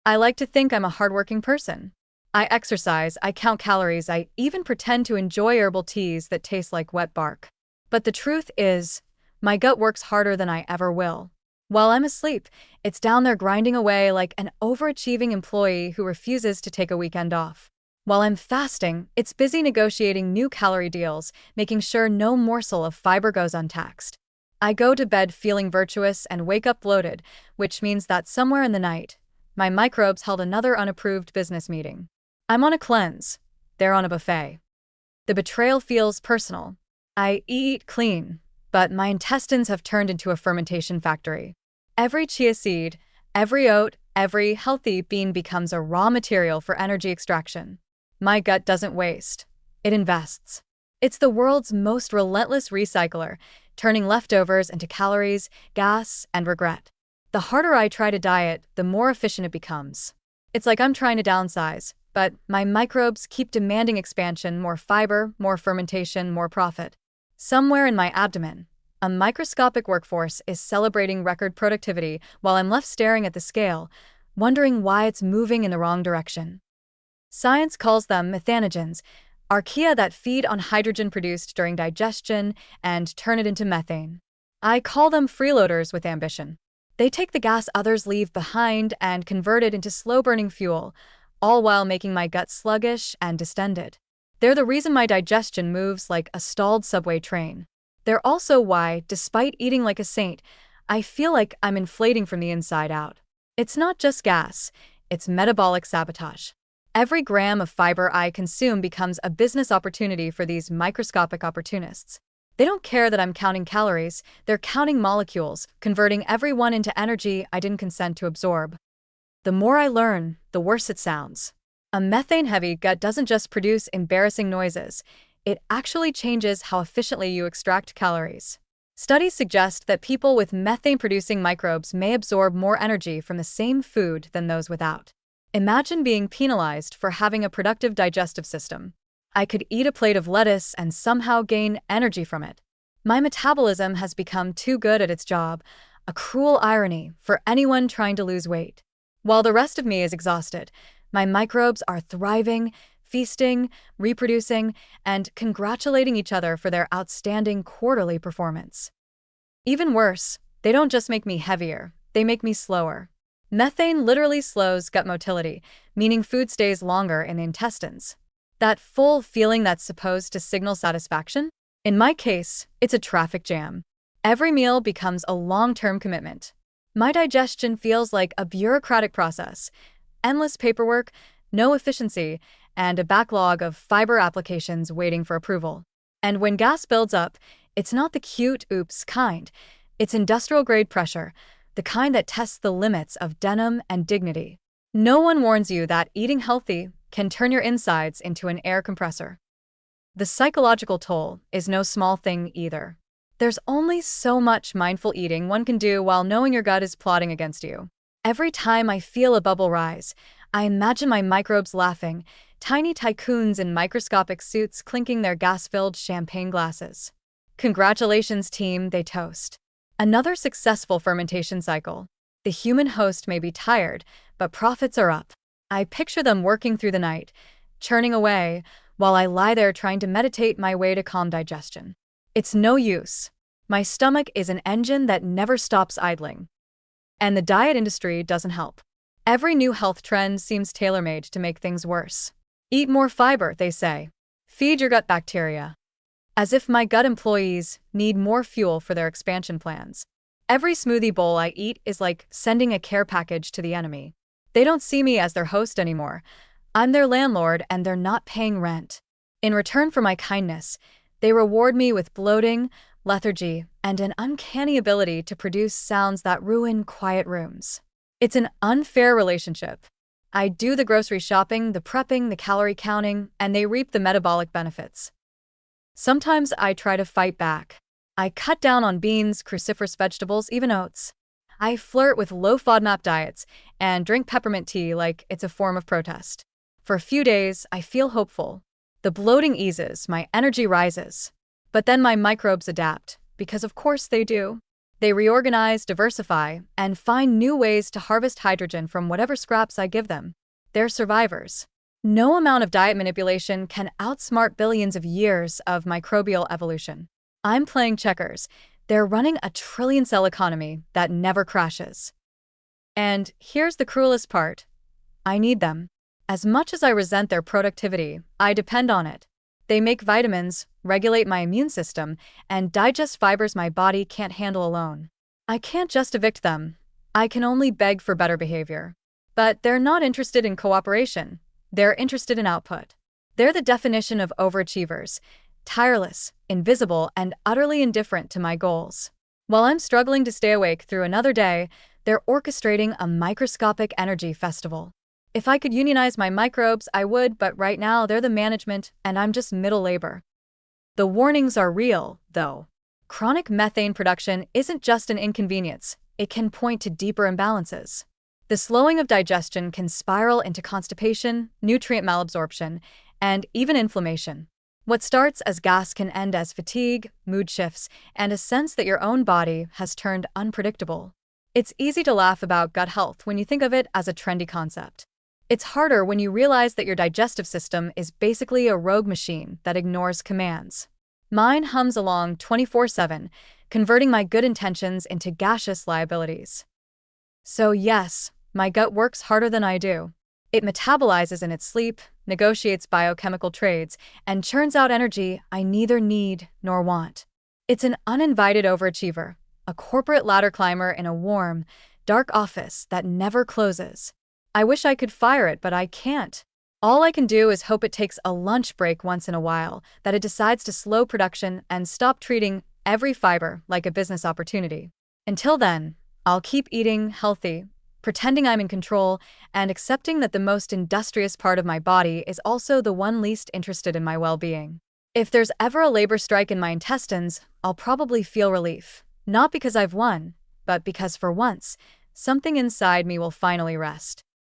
I like to think I'm a hardworking person. I exercise, I count calories, I even pretend to enjoy herbal teas that taste like wet bark. But the truth is, my gut works harder than I ever will. While I'm asleep, it's down there grinding away like an overachieving employee who refuses to take a weekend off. While I'm fasting, it's busy negotiating new calorie deals, making sure no morsel of fiber goes untaxed. I go to bed feeling virtuous and wake up bloated, which means that somewhere in the night, my microbes held another unapproved business meeting. I'm on a cleanse. They're on a buffet. The betrayal feels personal. I eat clean, but my intestines have turned into a fermentation factory. Every chia seed, every oat, every healthy bean becomes a raw material for energy extraction. My gut doesn't waste. It invests. It's the world's most relentless recycler, turning leftovers into calories, gas, and regret. The harder I try to diet, the more efficient it becomes. It's like I'm trying to downsize, but my microbes keep demanding expansion, more fiber, more fermentation, more profit. Somewhere in my abdomen, a microscopic workforce is celebrating record productivity while I'm left staring at the scale, wondering why it's moving in the wrong direction. Science calls them methanogens, archaea that feed on hydrogen produced during digestion and turn it into methane. I call them freeloaders with ambition. They take the gas others leave behind and convert it into slow-burning fuel, all while making my gut sluggish and distended. They're the reason my digestion moves like a stalled subway train. They're also why, despite eating like a saint, I feel like I'm inflating from the inside out. It's not just gas, it's metabolic sabotage. Every gram of fiber I consume becomes a business opportunity for these microscopic opportunists. They don't care that I'm counting calories, they're counting molecules, converting every one into energy I didn't consent to absorb. The more I learn, the worse it sounds. A methane-heavy gut doesn't just produce embarrassing noises, it actually changes how efficiently you extract calories. Studies suggest that people with methane-producing microbes may absorb more energy from the same food than those without. Imagine being penalized for having a productive digestive system. I could eat a plate of lettuce and somehow gain energy from it. My metabolism has become too good at its job, a cruel irony for anyone trying to lose weight. While the rest of me is exhausted, my microbes are thriving, feasting, reproducing, and congratulating each other for their outstanding quarterly performance. Even worse, they don't just make me heavier, they make me slower. Methane literally slows gut motility, meaning food stays longer in the intestines. That full feeling that's supposed to signal satisfaction? In my case, it's a traffic jam. Every meal becomes a long-term commitment. My digestion feels like a bureaucratic process, endless paperwork, no efficiency, and a backlog of fiber applications waiting for approval. And when gas builds up, it's not the cute oops kind. It's industrial-grade pressure, the kind that tests the limits of denim and dignity. No one warns you that eating healthy can turn your insides into an air compressor. The psychological toll is no small thing either. There's only so much mindful eating one can do while knowing your gut is plotting against you. Every time I feel a bubble rise, I imagine my microbes laughing, tiny tycoons in microscopic suits clinking their gas-filled champagne glasses. Congratulations, team, they toast. Another successful fermentation cycle. The human host may be tired, but profits are up. I picture them working through the night, churning away, while I lie there trying to meditate my way to calm digestion. It's no use. My stomach is an engine that never stops idling. And the diet industry doesn't help. Every new health trend seems tailor-made to make things worse. Eat more fiber, they say. Feed your gut bacteria. As if my gut employees need more fuel for their expansion plans. Every smoothie bowl I eat is like sending a care package to the enemy. They don't see me as their host anymore. I'm their landlord and they're not paying rent. In return for my kindness, they reward me with bloating, lethargy, and an uncanny ability to produce sounds that ruin quiet rooms. It's an unfair relationship. I do the grocery shopping, the prepping, the calorie counting, and they reap the metabolic benefits. Sometimes I try to fight back. I cut down on beans, cruciferous vegetables, even oats. I flirt with low FODMAP diets and drink peppermint tea like it's a form of protest. For a few days, I feel hopeful. The bloating eases, my energy rises. But then my microbes adapt, because of course they do. They reorganize, diversify, and find new ways to harvest hydrogen from whatever scraps I give them. They're survivors. No amount of diet manipulation can outsmart billions of years of microbial evolution. I'm playing checkers. They're running a trillion-cell economy that never crashes. And here's the cruelest part. I need them. As much as I resent their productivity, I depend on it. They make vitamins, regulate my immune system, and digest fibers my body can't handle alone. I can't just evict them. I can only beg for better behavior. But they're not interested in cooperation. They're interested in output. They're the definition of overachievers, tireless, invisible, and utterly indifferent to my goals. While I'm struggling to stay awake through another day, they're orchestrating a microscopic energy festival. If I could unionize my microbes, I would, but right now they're the management, and I'm just middle labor. The warnings are real, though. Chronic methane production isn't just an inconvenience, it can point to deeper imbalances. The slowing of digestion can spiral into constipation, nutrient malabsorption, and even inflammation. What starts as gas can end as fatigue, mood shifts, and a sense that your own body has turned unpredictable. It's easy to laugh about gut health when you think of it as a trendy concept. It's harder when you realize that your digestive system is basically a rogue machine that ignores commands. Mine hums along 24/7, converting my good intentions into gaseous liabilities. So yes, my gut works harder than I do. It metabolizes in its sleep, negotiates biochemical trades, and churns out energy I neither need nor want. It's an uninvited overachiever, a corporate ladder climber in a warm, dark office that never closes. I wish I could fire it, but I can't. All I can do is hope it takes a lunch break once in a while, that it decides to slow production and stop treating every fiber like a business opportunity. Until then, I'll keep eating healthy, pretending I'm in control, and accepting that the most industrious part of my body is also the one least interested in my well-being. If there's ever a labor strike in my intestines, I'll probably feel relief. Not because I've won, but because for once, something inside me will finally rest.